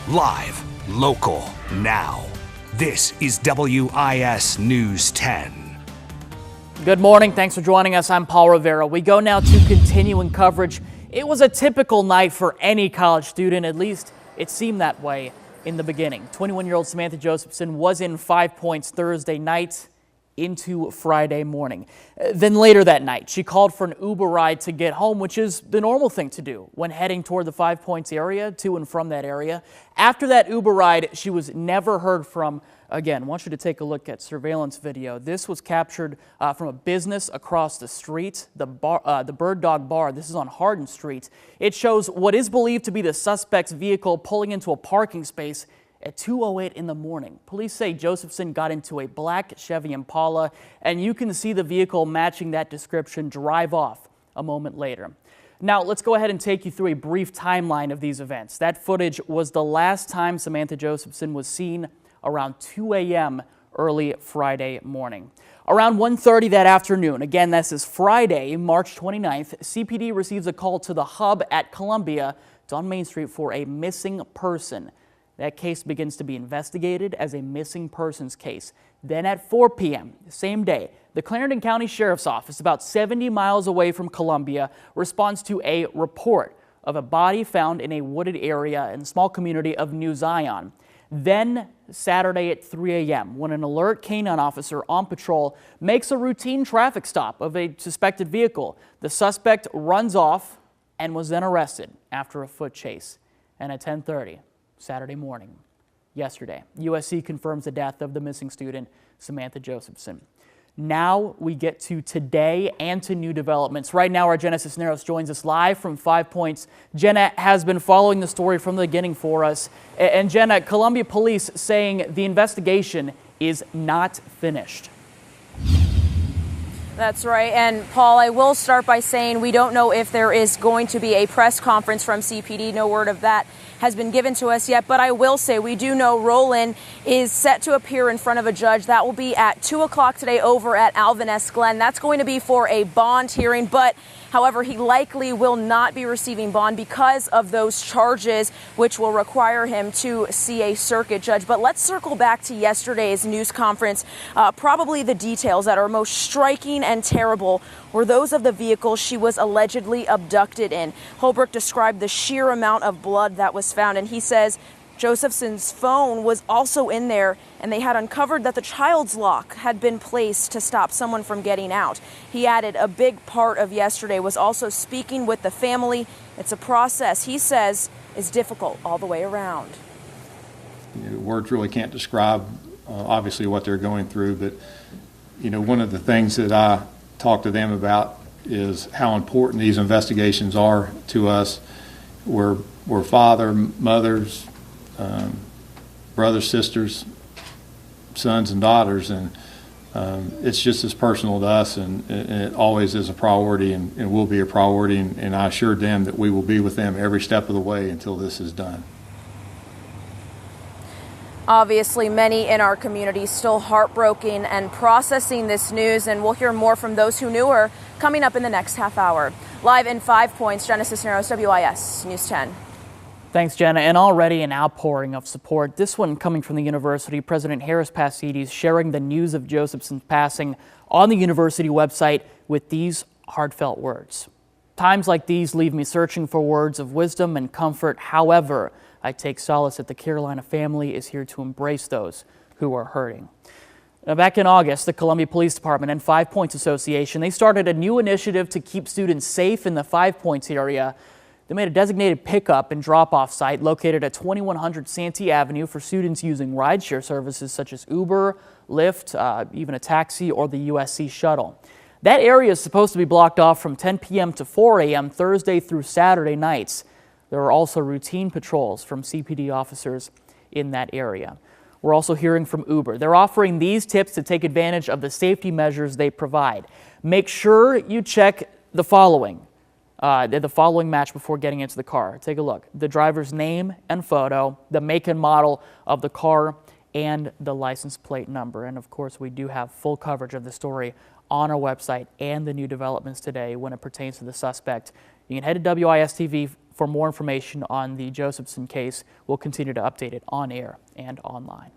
Live, local, now. This is WIS News 10. Good morning. Thanks for joining us. I'm Paul Rivera. We go now to continuing coverage. It was a typical night for any college student. At least it seemed that way in the beginning. 21-year-old Samantha Josephson was in 5 Points Thursday night into Friday morning. Then later that night, she called for an Uber ride to get home, which is the normal thing to do when heading toward the 5 Points area, to and from that area. After that Uber ride, she was never heard from again. I want you to take a look at surveillance video. This was captured from a business across the street, the Bird Dog Bar. This is on Hardin Street. It shows what is believed to be the suspect's vehicle pulling into a parking space at 2:08 in the morning. Police say Josephson got into a black Chevy Impala, and you can see the vehicle matching that description drive off a moment later. Now, let's go ahead and take you through a brief timeline of these events. That footage was the last time Samantha Josephson was seen around 2 a.m. early Friday morning. Around 1:30 that afternoon, again, this is Friday, March 29th, CPD receives a call to the hub at Columbia. It's on Main Street for a missing person. That case begins to be investigated as a missing persons case. Then at 4 p.m., the same day, the Clarendon County Sheriff's Office, about 70 miles away from Columbia, responds to a report of a body found in a wooded area in the small community of New Zion. Then Saturday at 3 a.m., when an alert canine officer on patrol makes a routine traffic stop of a suspected vehicle, the suspect runs off and was then arrested after a foot chase. And at 10:30 Saturday morning, yesterday, USC confirms the death of the missing student, Samantha Josephson. Now we get to today and to new developments. Right now, our Jenna Cisneros joins us live from 5 Points. Jenna has been following the story from the beginning for us. And Jenna, Columbia Police saying the investigation is not finished. That's right. And Paul, I will start by saying we don't know if there is going to be a press conference from CPD. No word of that has been given to us yet. But I will say we do know Roland is set to appear in front of a judge. That will be at 2 o'clock today over at Alvin S. Glenn. That's going to be for a bond hearing. But however, he likely will not be receiving bond because of those charges, which will require him to see a circuit judge. But let's circle back to yesterday's news conference. Probably the details that are most striking and terrible were those of the vehicle she was allegedly abducted in. Holbrook described the sheer amount of blood that was found, and he says Josephson's phone was also in there, and they had uncovered that the child's lock had been placed to stop someone from getting out. He added a big part of yesterday was also speaking with the family. It's a process, he says, is difficult all the way around. Words really can't describe, obviously, what they're going through, but, one of the things that I talk to them about is how important these investigations are to us. We're father, mothers, brothers, sisters, sons, and daughters, and it's just as personal to us, and it always is a priority and will be a priority, and I assured them that we will be with them every step of the way until this is done. Obviously, many in our community still heartbroken and processing this news, and we'll hear more from those who knew her coming up in the next half hour. Live in 5 Points, Jenna Cisneros, WIS News 10. Thanks, Jenna. And already an outpouring of support. This one coming from the university. President Harris Pacides sharing the news of Josephson's passing on the university website with these heartfelt words. Times like these leave me searching for words of wisdom and comfort. However, I take solace that the Carolina family is here to embrace those who are hurting. Now, back in August, the Columbia Police Department and 5 Points Association, they started a new initiative to keep students safe in the 5 Points area. They made a designated pickup and drop-off site located at 2100 Santee Avenue for students using rideshare services such as Uber, Lyft, even a taxi or the USC shuttle. That area is supposed to be blocked off from 10 p.m. to 4 a.m. Thursday through Saturday nights. There are also routine patrols from CPD officers in that area. We're also hearing from Uber. They're offering these tips to take advantage of the safety measures they provide. Make sure you check the following match before getting into the car. Take a look. The driver's name and photo, the make and model of the car, and the license plate number. And of course, we do have full coverage of the story on our website and the new developments today when it pertains to the suspect. You can head to WIS TV For more information on the Josephson case, we'll continue to update it on air and online.